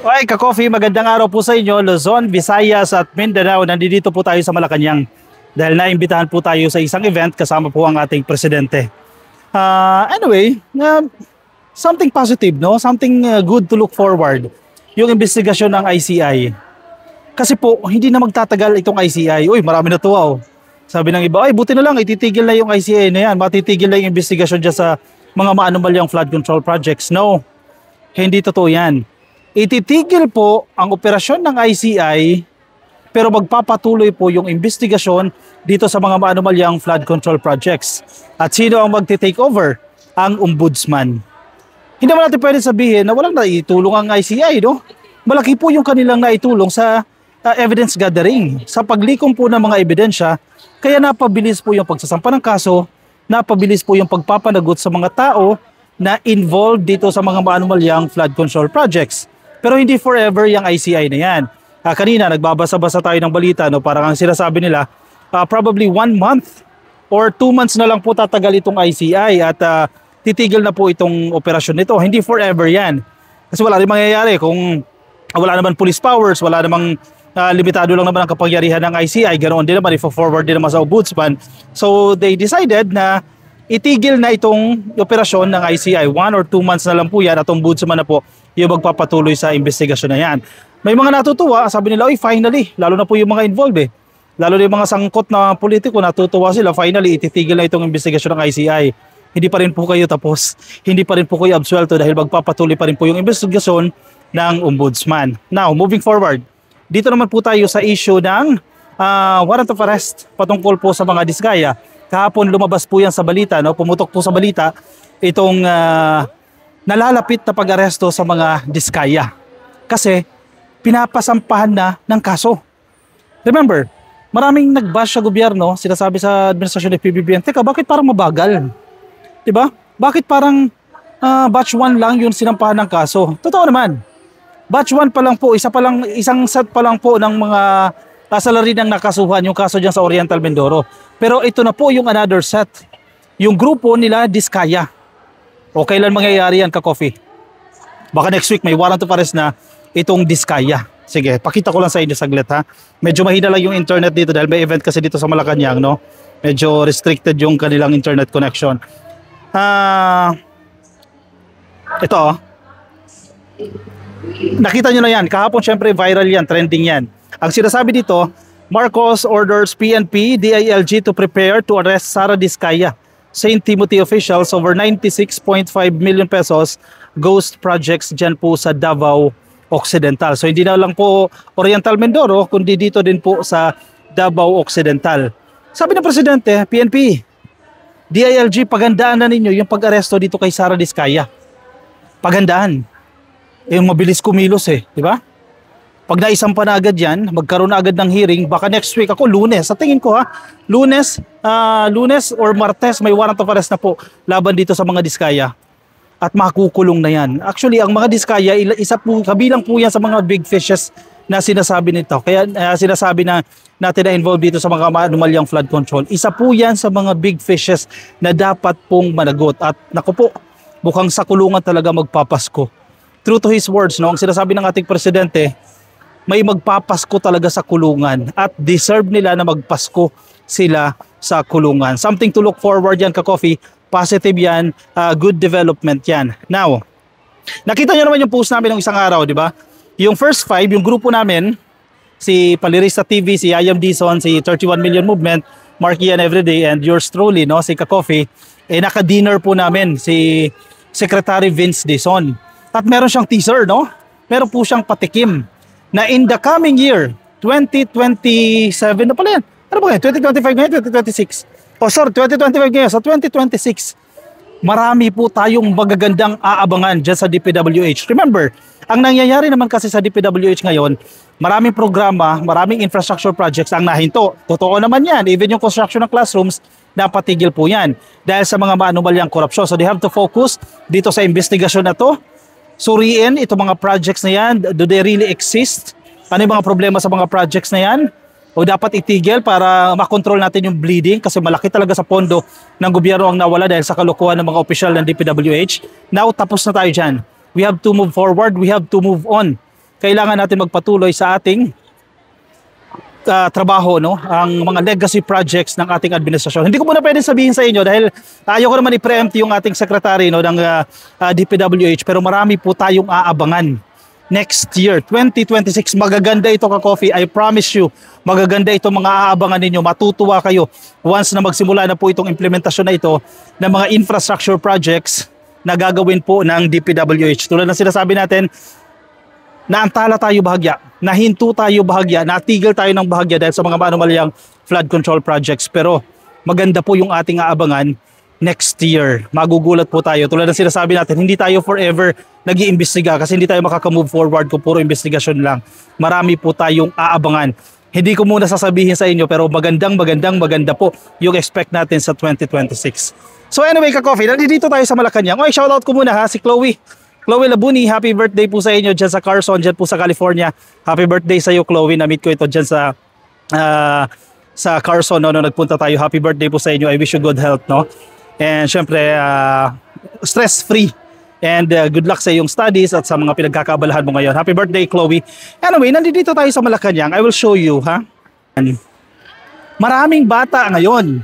Ay, ka-coffee, magandang araw po sa inyo, Luzon, Visayas at Mindanao. Nandito po tayo sa Malacanang dahil naimbitahan po tayo sa isang event kasama po ang ating presidente. Anyway, something positive, no? Something good to look forward. Yung investigasyon ng ICI. Kasi po, hindi na magtatagal itong ICI. Uy, marami na tuwa, oh. Sabi ng iba, ay buti na lang, ititigil na yung ICI na yan. Matitigil na yung investigasyon dyan sa mga maanumalyang flood control projects. No, hindi totoo yan. Ititigil po ang operasyon ng ICI pero magpapatuloy po yung investigasyon dito sa mga maanumalyang flood control projects. At sino ang magte-take over? Ang ombudsman. Hindi naman natin pwede sabihin na walang naitulong ang ICI, no? Malaki po yung kanilang naitulong sa evidence gathering, sa paglikom po ng mga ebidensya, kaya napabilis po yung pagsasampa ng kaso, napabilis po yung pagpapanagot sa mga tao na involved dito sa mga maanumalyang flood control projects. Pero hindi forever yung ICI na yan. Kanina, nagbabasa-basa tayo ng balita, no? Parang ang sinasabi nila, probably 1 month or 2 months na lang po tatagal itong ICI at titigil na po itong operasyon nito. Hindi forever yan. Kasi wala rin mangyayari kung wala naman police powers, wala namang limitado lang naman ang kapangyarihan ng ICI. Ganoon din naman, i-forward din naman sa ombudsman. So they decided na itigil na itong operasyon ng ICI. 1 or 2 months na lang po yan at ombudsman na po yung magpapatuloy sa investigasyon na yan. May mga natutuwa, sabi nila, oy, finally, lalo na po yung mga involved lalo na yung mga sangkot na politiko, natutuwa sila, finally, ititigil na itong investigasyon ng ICI. Hindi pa rin po kayo tapos, hindi pa rin po kayo absuelto dahil magpapatuloy pa rin po yung investigasyon ng ombudsman. Now, moving forward, dito naman po tayo sa issue ng warrant of arrest patungkol po sa mga diskaya. Kahapon lumabas po yan sa balita, no? Pumutok po sa balita itong nalalapit na pag-aresto sa mga diskaya. Kasi pinapasampahan na ng kaso. Remember, maraming nag-bash sa gobyerno, sinasabi sa administrasyon ng PBBM, teka, bakit parang mabagal? Diba? Bakit parang batch 1 lang yung sinampahan ng kaso? Totoo naman. Batch 1 pa lang po, isang set pa lang po ng mga salary ng nakasuhan, yung kaso dyan sa Oriental Mindoro. Pero ito na po yung another set. Yung grupo nila, Diskaya. O kailan mangyayari yan, ka-coffee? Baka next week may warrant of arrest na itong Diskaya. Sige, pakita ko lang sa inyo saglit, ha. Medyo mahina lang yung internet dito dahil may event kasi dito sa Malacanang, no? Medyo restricted yung kanilang internet connection. Ito, oh. Nakita nyo na yan. Kahapon syempre viral yan, trending yan. Ang sinasabi dito, Marcos orders PNP, DILG to prepare to arrest Sara Diskaya. St. Timothy officials over 96.5 million pesos ghost projects dyan po sa Davao Occidental. So hindi na lang po Oriental Mindoro, kundi dito din po sa Davao Occidental. Sabi ng Presidente, PNP, DILG, pagandaan na ninyo yung pag-aresto dito kay Sara Diskaya. Pagandaan. Yung mabilis kumilos di ba? Pag naisampa na agad yan, magkaroon na agad ng hearing, baka next week ako, Lunes, sa tingin ko Lunes or Martes, may warrant of arrest na po laban dito sa mga Diskaya. At makukulong na yan. Actually, ang mga Diskaya, isa po, kabilang po yan sa mga big fishes na sinasabi nito. Kaya sinasabi na natin na involved dito sa mga anomalyang flood control. Isa po yan sa mga big fishes na dapat pong managot. At naku po, mukhang sa kulungan talaga magpapasko. True to his words, no? Ang sinasabi ng ating presidente, may magpapasko talaga sa kulungan at deserve nila na magpasko sila sa kulungan. Something to look forward yan, ka-coffee. Positive yan, good development yan. Now, nakita nyo naman yung post namin ng isang araw, di ba? Yung first 5, yung grupo namin, si Palirista TV, si Ayam Dizon, si 31 Million Movement, Mark Ian Everyday, and yours truly, no? Si ka-coffee, naka-dinner po namin, si Secretary Vince Dizon. At meron siyang teaser, no? Meron po siyang patikim na in the coming year, 2027 na pala yan. Ano ba yan? 2025 ngayon, 2026. Oh, sorry, 2025 ngayon. Sa 2026, marami po tayong magagandang aabangan dyan sa DPWH. Remember, ang nangyayari naman kasi sa DPWH ngayon, maraming programa, maraming infrastructure projects ang nahinto. Totoo naman yan. Even yung construction ng classrooms, napatigil po yan. Dahil sa mga maanumalyang korupsyon. So they have to focus dito sa investigasyon na to. Suriin itong mga projects na yan. Do they really exist? Ano yung mga problema sa mga projects na yan? O dapat itigil para makontrol natin yung bleeding kasi malaki talaga sa pondo ng gobyerno ang nawala dahil sa kalokohan ng mga opisyal ng DPWH. Now, tapos na tayo dyan. We have to move forward. We have to move on. kailangan natin magpatuloy sa ating trabaho, no, ang mga legacy projects ng ating administrasyon. Hindi ko muna pwedeng sabihin sa inyo dahil ayoko naman i-preempt yung ating secretary, no, ng DPWH, pero marami po tayong aabangan next year, 2026. Magaganda ito, ka-coffee. I promise you, magaganda ito mga aabangan ninyo. Matutuwa kayo once na magsimula na po itong implementasyon na ito ng mga infrastructure projects na gagawin po ng DPWH. Tulad ng sinasabi natin, naantala tayo bahagya, nahinto tayo bahagya, natigil tayo ng bahagya dahil sa mga manumalyang flood control projects. Pero maganda po yung ating aabangan next year. Magugulat po tayo. Tulad ng sinasabi natin, hindi tayo forever nag-iimbestiga kasi hindi tayo makaka-move forward kung puro investigasyon lang. Marami po tayong aabangan. Hindi ko muna sasabihin sa inyo pero maganda po yung expect natin sa 2026. So anyway, ka-coffee, nandito tayo sa Malacanang. Okay, shoutout ko muna ha, si Chloe Labuni. Happy birthday po sa inyo dyan sa Carson, dyan po sa California. Happy birthday sa iyo, Chloe. Na-meet ko ito dyan sa Carson, no, nagpunta tayo. Happy birthday po sa inyo. I wish you good health, no? And syempre, stress-free. And good luck sa iyong studies at sa mga pinagkakaabalahan mo ngayon. Happy birthday, Chloe. Anyway, nandito tayo sa Malacanang. I will show you, ha? Maraming bata ngayon.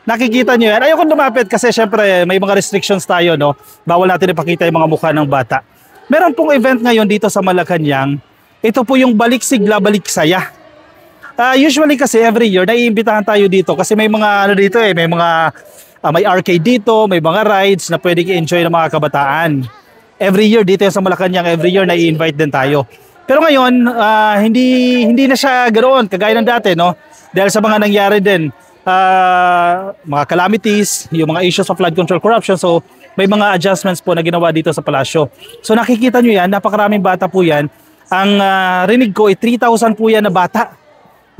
Nakikita nyo yan. Ayoko lumapit kasi syempre may mga restrictions tayo, no? Bawal natin ipakita yung mga mukha ng bata. Meron pong event ngayon dito sa Malacanang. Ito po yung Balik Sigla, Balik Saya. Usually kasi every year naiimbitahan tayo dito kasi may mga ano dito may mga may arcade dito, may mga rides na pwedeng i-enjoy ng mga kabataan. Every year dito sa Malacanang, every year nai-invite din tayo. Pero ngayon, hindi na siya ganoon kagaya ng dati, no? Dahil sa mga nangyari din, mga calamities, yung mga issues of flood control, corruption. So may mga adjustments po na ginawa dito sa palasyo. So nakikita nyo yan, napakaraming bata po yan. Ang rinig ko ay 3,000 po yan na bata.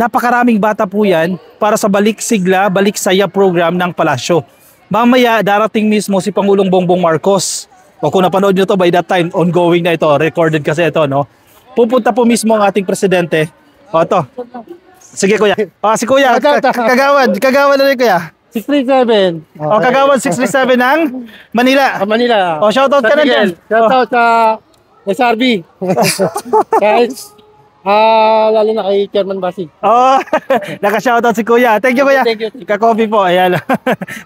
Napakaraming bata po yan para sa Balik Sigla, Balik Saya program ng palasyo. Mamaya darating mismo si Pangulong Bongbong Marcos. O kung napanood nyo to by that time, ongoing na ito, recorded kasi ito, no? Pupunta po mismo ang ating presidente. O ito. Sige kuya. Si kuya, kagawad na rin kuya. 637. O kagawad 637 ng Manila. Manila. O shoutout ka na dyan. Shoutout sa SRB. Guys, lalo na kay Chairman Basig. Oh, naka-shoutout si kuya. Thank you kuya. Thank you. Ka-coffee po. Ayan.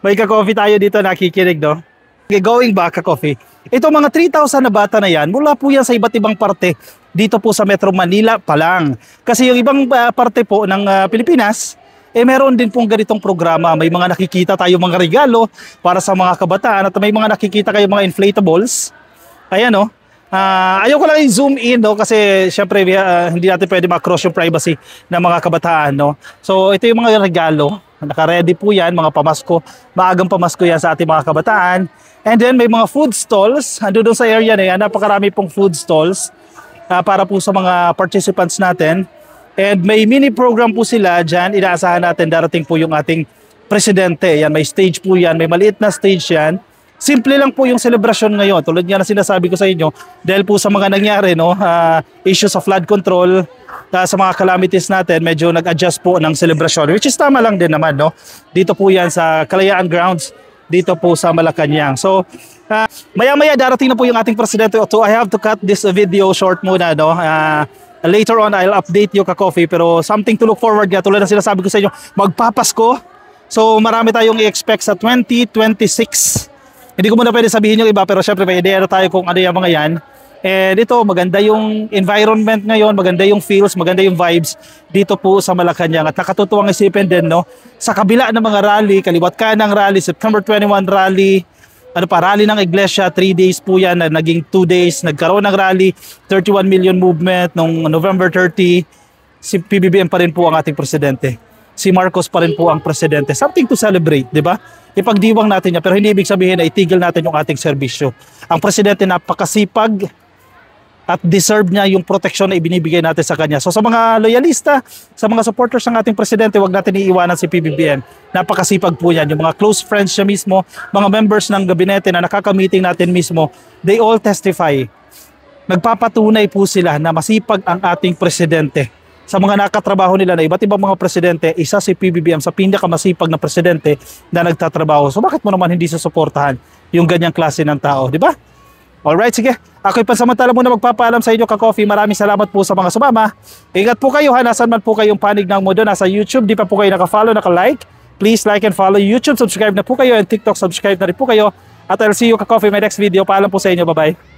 May ka-coffee tayo dito nakikinig, no? Okay, going back, ka-coffee. Ito mga 3,000 na bata na yan, mula po yan sa iba't ibang parte dito po sa Metro Manila pa lang. Kasi yung ibang parte po ng Pilipinas, meron din pong ganitong programa. May mga nakikita tayo mga regalo para sa mga kabataan at may mga nakikita kayo mga inflatables. Ayan, no? Ayoko lang i-zoom in, no? Kasi syempre hindi natin pwede ma-cross yung privacy ng mga kabataan, no? So ito yung mga regalo. Naka-ready po yan, mga pamasko. Maagang pamasko yan sa ating mga kabataan. And then may mga food stalls. Ando doon sa area na yan, napakarami pong food stalls para po sa mga participants natin. And may mini program po sila dyan. Inaasahan natin darating po yung ating presidente. Yan, may stage po yan. May maliit na stage yan. Simple lang po yung celebration ngayon. Tulad nga na sinasabi ko sa inyo, dahil po sa mga nangyari, no, issues of flood control, sa mga calamities natin, medyo nag-adjust po ng celebration. Which is tama lang din naman, no? Dito po yan sa Kalayaan Grounds, dito po sa Malacanang. So, maya-maya darating na po yung ating presidente. So, I have to cut this video short muna, no? Later on, I'll update you, ka-coffee. Pero something to look forward nga. Tulad na sinasabi ko sa inyo, magpapasko. So, marami tayong i-expect sa 2026. Hindi ko muna pwede sabihin yung iba, pero syempre may idea na tayo kung ano yung mga yan. And ito, maganda yung environment ngayon, maganda yung feels, maganda yung vibes dito po sa Malacanang. At nakatutuwang isipin din, no? Sa kabila ng mga rally, kaliwat kanang rally, September 21 rally, rally ng Iglesia, 3 days po yan, naging 2 days, nagkaroon ng rally, 31 million movement noong November 30, si PBBM pa rin po ang ating presidente. Si Marcos pa rin po ang presidente. Something to celebrate, di ba? Ipagdiwang natin niya, pero hindi ibig sabihin na itigil natin yung ating serbisyo. Ang presidente napakasipag at deserve niya yung proteksyon na ibinibigay natin sa kanya. So sa mga loyalista, sa mga supporters ng ating presidente, wag natin iiwanan si PBBM. Napakasipag po yan. Yung mga close friends niya mismo, mga members ng gabinete na nakaka-meeting natin mismo, they all testify. Nagpapatunay po sila na masipag ang ating presidente. Sa mga nakatrabaho nila na iba't ibang mga presidente, isa si PBBM sa pinakamasipag na presidente na nagtatrabaho. So bakit mo naman hindi susuportahan yung ganyang klase ng tao, di ba? Alright, sige. Ako'y pansamantala muna magpapaalam sa inyo, ka-coffee. Maraming salamat po sa mga sumama. Ingat po kayo ha, nasan man po kayong panig ng mundo. Nasa YouTube, di pa po kayo naka-follow, naka-like. Please like and follow YouTube, subscribe na po kayo, and TikTok, subscribe na rin po kayo. At I'll see you, ka-coffee, my next video. Paalam po sa inyo, bye-bye.